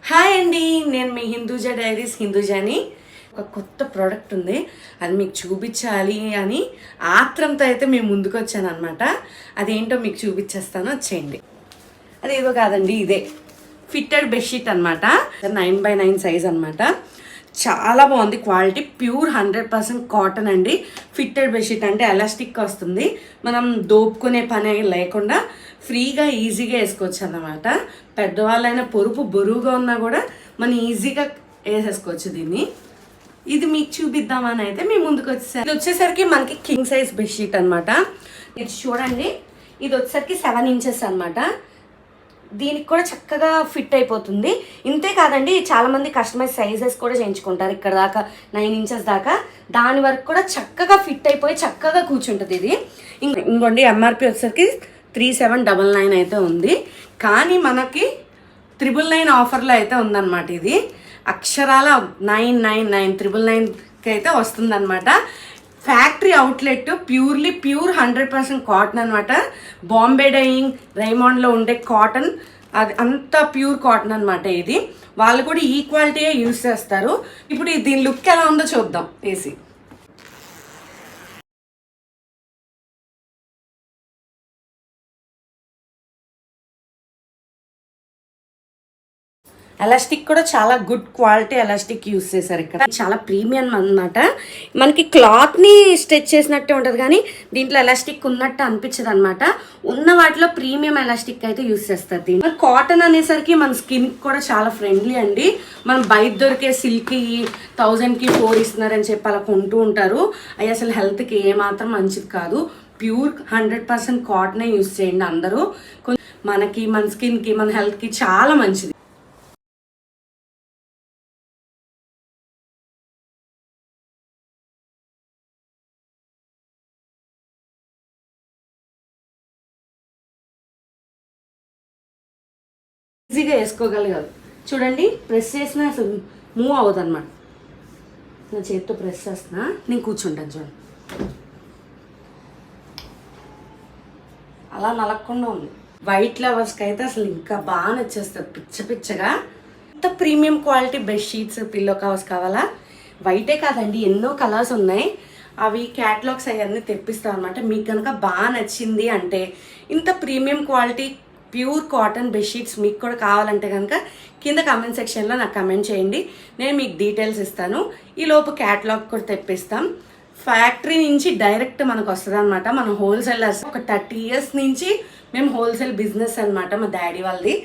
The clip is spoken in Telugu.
హాయ్ అండి, నేను మీ హిందూజా డైరీస్ హిందూజాని. ఒక కొత్త ప్రోడక్ట్ ఉంది, అది మీకు చూపించాలి అని ఆత్రంతో అయితే మేము ముందుకు వచ్చాను అనమాట. అదేంటో మీకు చూపించేస్తాను, వచ్చేయండి. అదేదో కాదండి, ఇదే ఫిట్టెడ్ బెడ్షీట్ అనమాట. 9x9 సైజ్ అనమాట. చాలా బాగుంది క్వాలిటీ, ప్యూర్ 100% కాటన్ అండి. ఫిట్టెడ్ బెడ్షీట్ అంటే ఎలాస్టిక్ వస్తుంది, మనం దోపుకునే పని లేకుండా ఫ్రీగా ఈజీగా వేసుకోవచ్చు అన్నమాట. పెద్దవాళ్ళైనా పొరుపు బరువుగా ఉన్నా కూడా మనం ఈజీగా వేసేసుకోవచ్చు దీన్ని. ఇది మీకు చూపిద్దామని అయితే మేము ముందుకు వచ్చేసరికి ఇది వచ్చేసరికి మనకి కింగ్ సైజ్ బెడ్షీట్ అనమాట. ఇది చూడండి, ఇది వచ్చేసరికి 7 ఇంచెస్ అనమాట. దీనికి కూడా చక్కగా ఫిట్ అయిపోతుంది. ఇంతే కాదండి, చాలామంది కస్టమైజ్ సైజెస్ కూడా చేయించుకుంటారు. ఇక్కడ దాకా 9 ఇంచెస్ దాకా, దాని వరకు కూడా చక్కగా ఫిట్ అయిపోయి చక్కగా కూర్చుంటుంది ఇది. ఇంకోండి, ఎంఆర్పి వచ్చేసరికి 3799 అయితే ఉంది, కానీ మనకి 999 ఆఫర్లో అయితే ఉందన్నమాట. ఇది అక్షరాల 999 999కి అయితే వస్తుందన్నమాట. ఫ్యాక్టరీ అవుట్లెట్, ప్యూర్ 100% కాటన్ అనమాట. బాంబే డైయింగ్ రైమాండ్లో ఉండే కాటన్, అది అంత ప్యూర్ కాటన్ అనమాట. ఇది వాళ్ళు కూడా ఈ క్వాలిటీయే యూజ్ చేస్తారు. ఇప్పుడు దీని లుక్ ఎలా ఉందో చూద్దాం వేసి. ఎలాస్టిక్ కూడా చాలా గుడ్ క్వాలిటీ ఎలాస్టిక్ యూస్ చేశారు ఇక్కడ. చాలా ప్రీమియం అన్నమాట. మనకి క్లాత్ని స్ట్రెచ్ చేసినట్టే ఉంటుంది, కానీ దీంట్లో ఎలాస్టిక్ ఉన్నట్టు అనిపించదు అనమాట. ఉన్న వాటిలో ప్రీమియం ఎలాస్టిక్ అయితే యూస్ చేస్తారు. దీన్ని కాటన్ అనేసరికి మన స్కిన్ కూడా చాలా ఫ్రెండ్లీ అండి. మనం బయట దొరికే సిల్క్కి 1000కి 4 ఇస్తున్నారని చెప్పి అలా కొంటూ ఉంటారు. అవి అసలు హెల్త్కి ఏమాత్రం మంచిది కాదు. ప్యూర్ 100% కాటనే యూస్ చేయండి అందరూ. మనకి, మన స్కిన్కి, మన హెల్త్కి చాలా మంచిది. ఈజీగా వేసుకోగలిగారు. చూడండి, ప్రెస్ చేసినా అసలు మూవ్ అవ్వదు అనమాట. నా చేతితో ప్రెస్ చేస్తున్నా, నేను కూర్చుంటాను చూడండి. అలా నలగకుండా ఉంది. వైట్ లవర్స్కి అయితే అసలు ఇంకా బాగా నచ్చేస్తారు, పిచ్చగా. ఇంత premium quality bedsheets, pillow covers కావాలా? వైటే కాదండి, ఎన్నో కలర్స్ ఉన్నాయి. అవి క్యాటలాగ్స్ అవన్నీ తెప్పిస్తాం అనమాట. మీకు కనుక బాగా నచ్చింది అంటే, ఇంత premium quality pure cotton bedsheets మీకు కూడా కావాలంటే కనుక కింద కామెంట్ సెక్షన్లో నాకు కమెంట్ చేయండి, నేను మీకు డీటెయిల్స్ ఇస్తాను. ఈలోపు క్యాటలాగ్ కూడా తెప్పిస్తాం. ఫ్యాక్టరీ నుంచి డైరెక్ట్ మనకు వస్తుంది అనమాట. మనం హోల్సేలర్స్, ఒక 30 years నుంచి మేము హోల్సేల్ బిజినెస్ అనమాట మా డాడీ వాళ్ళది.